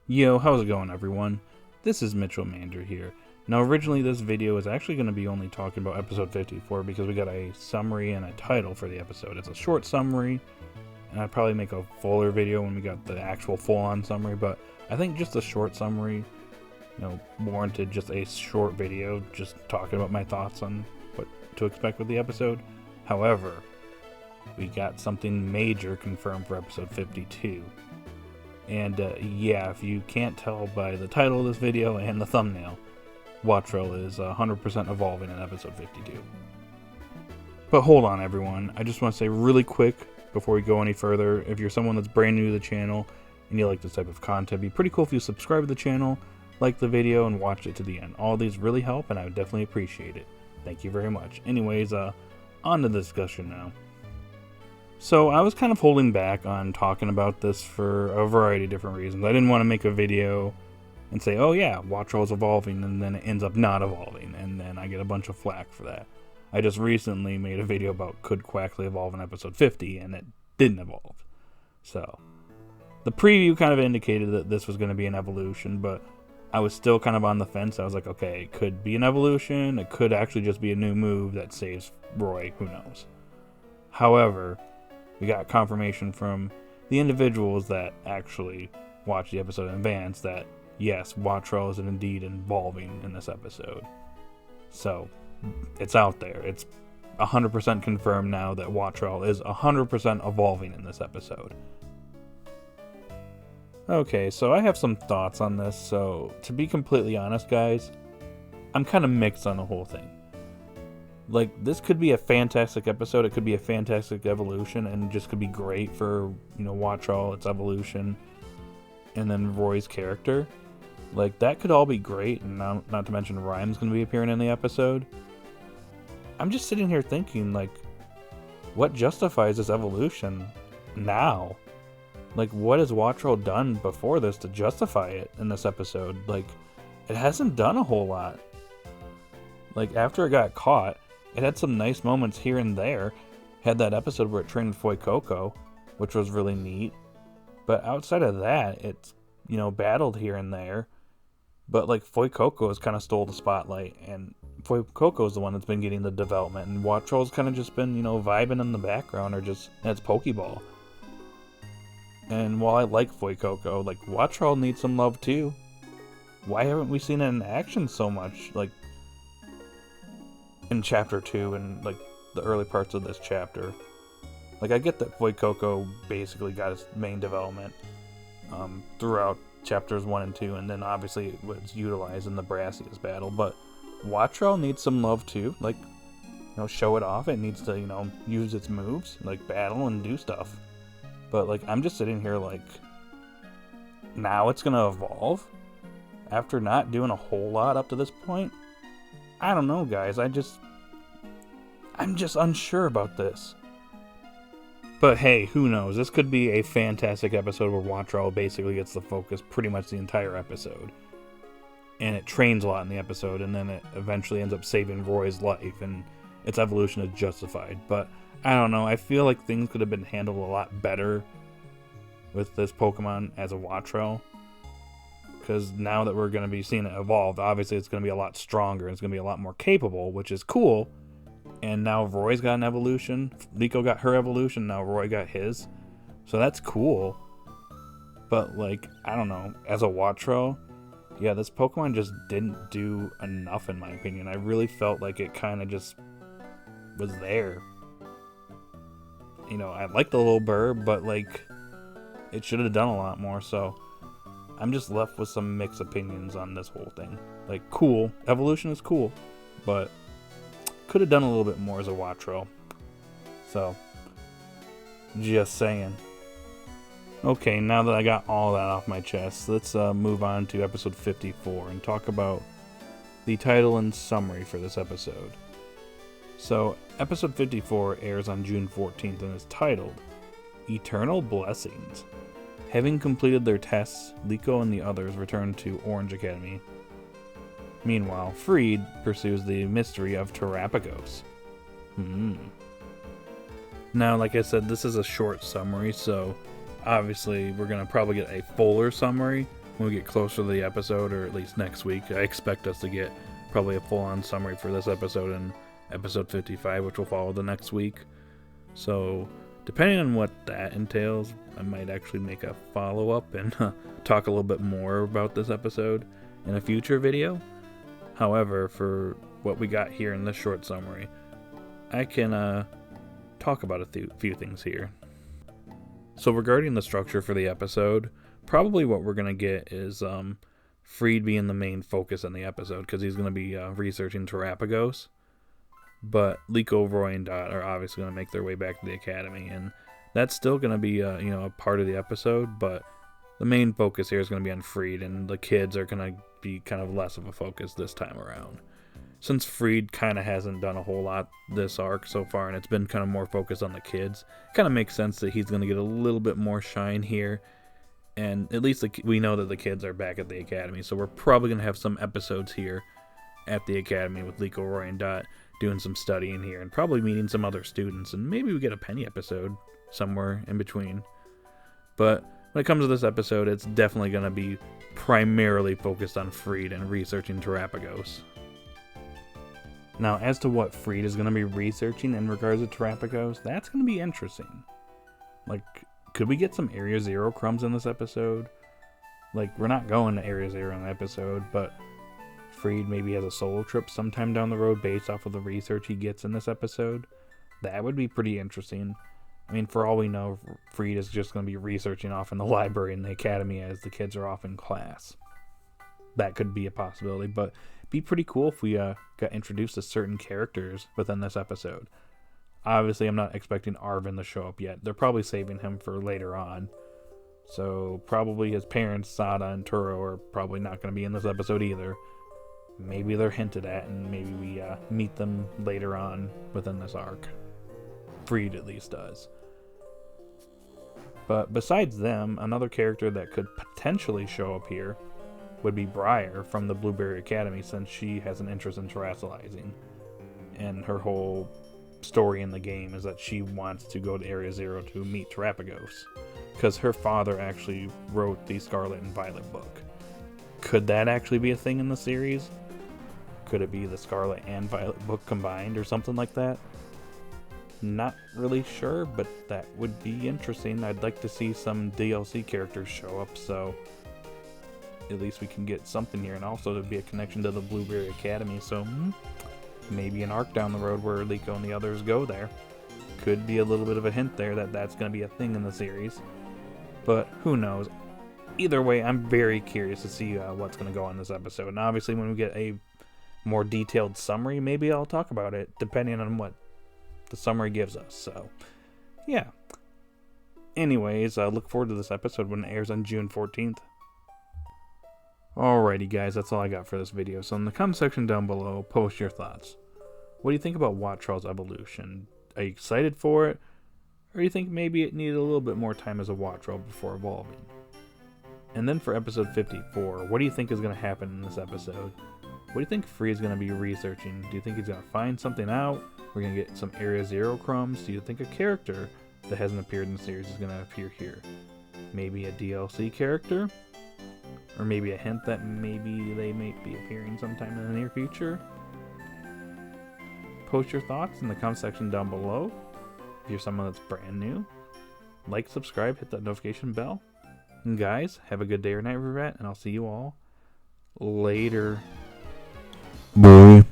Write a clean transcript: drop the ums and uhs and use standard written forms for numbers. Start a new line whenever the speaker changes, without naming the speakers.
Yo, how's it going, everyone? This is Mitchell Mander here. Now, originally this video was actually going to be only talking about episode 54 because we got a summary and a title for the episode. It's a short summary, and I'd probably make a fuller video when we got the actual full-on summary, but I think just a short summary, warranted just a short video just talking about my thoughts on what to expect with the episode. However, we got something major confirmed for episode 52. And yeah, if you can't tell by the title of this video and the thumbnail, Wattrel is 100% evolving in episode 52. But hold on, everyone. I just want to say really quick before we go any further, if you're someone that's brand new to the channel and you like this type of content, it'd be pretty cool if you subscribe to the channel, like the video, and watch it to the end. All these really help, and I would definitely appreciate it. Thank you very much. Anyways, on to the discussion now. So I was kind of holding back on talking about this for a variety of different reasons. I didn't want to make a video and say, oh yeah, Wattrel is evolving, and then it ends up not evolving, and then I get a bunch of flack for that. I just recently made a video about could Quaxly evolve in episode 50, and it didn't evolve. So, the preview kind of indicated that this was going to be an evolution, but I was still kind of on the fence. I was like, okay, it could be an evolution, it could actually just be a new move that saves Roy, who knows. However, we got confirmation from the individuals that actually watched the episode in advance that, yes, Wattrel is indeed evolving in this episode. So, it's out there. It's 100% confirmed now that Wattrel is 100% evolving in this episode. Okay, so I have some thoughts on this. So, to be completely honest, guys, I'm kind of mixed on the whole thing. Like, this could be a fantastic episode, it could be a fantastic evolution, and just could be great for, Wattrel, its evolution, and then Roy's character. Like, that could all be great, and not to mention Rhyme's going to be appearing in the episode. I'm just sitting here thinking, like, what justifies this evolution now? Like, what has Wattrel done before this to justify it in this episode? Like, it hasn't done a whole lot. Like, after it got caught, it had some nice moments here and there. Had that episode where it trained with Fuecoco, which was really neat. But outside of that, it's, battled here and there. But, like, Fuecoco has kind of stole the spotlight, and Fuecoco is the one that's been getting the development, and Wattrel's kind of just been, vibing in the background, or just, in its Pokeball. And while I like Fuecoco, like, Wattrel needs some love too. Why haven't we seen it in action so much? Like, in chapter 2 and like the early parts of this chapter. Like, I get that Fuecoco basically got his main development throughout chapters 1 and 2, and then obviously it was utilized in the Brassius battle, but Wattrel needs some love too. Like, show it off. It needs to, use its moves, like battle and do stuff. But like, I'm just sitting here like, now it's gonna evolve after not doing a whole lot up to this point. I don't know, guys. I'm just unsure about this. But hey, who knows? This could be a fantastic episode where Wattrel basically gets the focus pretty much the entire episode. And it trains a lot in the episode, and then it eventually ends up saving Roy's life, and its evolution is justified. But I don't know. I feel like things could have been handled a lot better with this Pokemon as a Wattrel. Because now that we're going to be seeing it evolve, obviously it's going to be a lot stronger. It's going to be a lot more capable, which is cool. And now Roy's got an evolution. Liko got her evolution. Now Roy got his. So that's cool. But, like, I don't know. As a Wattrel, yeah, this Pokemon just didn't do enough, in my opinion. I really felt like it kind of just was there. I like the little birb, but, like, it should have done a lot more, so I'm just left with some mixed opinions on this whole thing. Like, cool. Evolution is cool. But could have done a little bit more as a Wattrel. So, just saying. Okay, now that I got all that off my chest, let's move on to episode 54 and talk about the title and summary for this episode. So, episode 54 airs on June 14th and is titled Eternal Blessings. Having completed their tests, Liko and the others return to Orange Academy. Meanwhile, Freed pursues the mystery of Terapagos. Now, like I said, this is a short summary, so obviously we're going to probably get a fuller summary when we get closer to the episode, or at least next week. I expect us to get probably a full-on summary for this episode and episode 55, which will follow the next week. So, depending on what that entails, I might actually make a follow-up and talk a little bit more about this episode in a future video. However, for what we got here in this short summary, I can talk about a few things here. So regarding the structure for the episode, probably what we're going to get is Freed being the main focus in the episode, because he's going to be researching Terapagos. But Liko, Roy, and Dot are obviously going to make their way back to the academy, and that's still going to be a part of the episode, but the main focus here is going to be on Freed, and the kids are going to be kind of less of a focus this time around. Since Freed kind of hasn't done a whole lot this arc so far, and it's been kind of more focused on the kids, it kind of makes sense that he's going to get a little bit more shine here. And at least we know that the kids are back at the academy, so we're probably going to have some episodes here at the academy with Liko, Roy, and Dot doing some studying here, and probably meeting some other students, and maybe we get a Penny episode somewhere in between. But when it comes to this episode, it's definitely going to be primarily focused on Freed and researching Terapagos. Now, as to what Freed is going to be researching in regards to Terapagos, that's going to be interesting. Like, could we get some Area Zero crumbs in this episode? Like, we're not going to Area Zero in the episode, but Freed maybe has a solo trip sometime down the road based off of the research he gets in this episode. That would be pretty interesting. I mean, for all we know, Freed is just going to be researching off in the library in the academy as the kids are off in class. That could be a possibility, but it'd be pretty cool if we got introduced to certain characters within this episode. Obviously, I'm not expecting Arvin to show up yet. They're probably saving him for later on. So, probably his parents, Sada and Turo, are probably not going to be in this episode either. Maybe they're hinted at, and maybe we meet them later on within this arc. Freed at least does. But besides them, another character that could potentially show up here would be Briar from the Blueberry Academy, since she has an interest in terrestrializing. And her whole story in the game is that she wants to go to Area Zero to meet Terapagos, because her father actually wrote the Scarlet and Violet book. Could that actually be a thing in the series? Could it be the Scarlet and Violet book combined or something like that? Not really sure, but that would be interesting. I'd like to see some DLC characters show up, so at least we can get something here, and also there'd be a connection to the Blueberry Academy, so maybe an arc down the road where Liko and the others go there. Could be a little bit of a hint there that that's going to be a thing in the series, but who knows. Either way, I'm very curious to see what's going to go on this episode, and obviously when we get a more detailed summary, maybe I'll talk about it, depending on what the summary gives us. So, yeah. Anyways, I look forward to this episode when it airs on June 14th. Alrighty guys, that's all I got for this video. So in the comment section down below, post your thoughts. What do you think about Wattrel's evolution? Are you excited for it? Or do you think maybe it needed a little bit more time as a Wattrel before evolving? And then for episode 54, what do you think is going to happen in this episode? What do you think Free is going to be researching? Do you think he's going to find something out? We're going to get some Area Zero crumbs? Do you think a character that hasn't appeared in the series is going to appear here? Maybe a DLC character? Or maybe a hint that maybe they may be appearing sometime in the near future? Post your thoughts in the comment section down below. If you're someone that's brand new, like, subscribe, hit that notification bell. And guys, have a good day or night, and I'll see you all later.
Bye.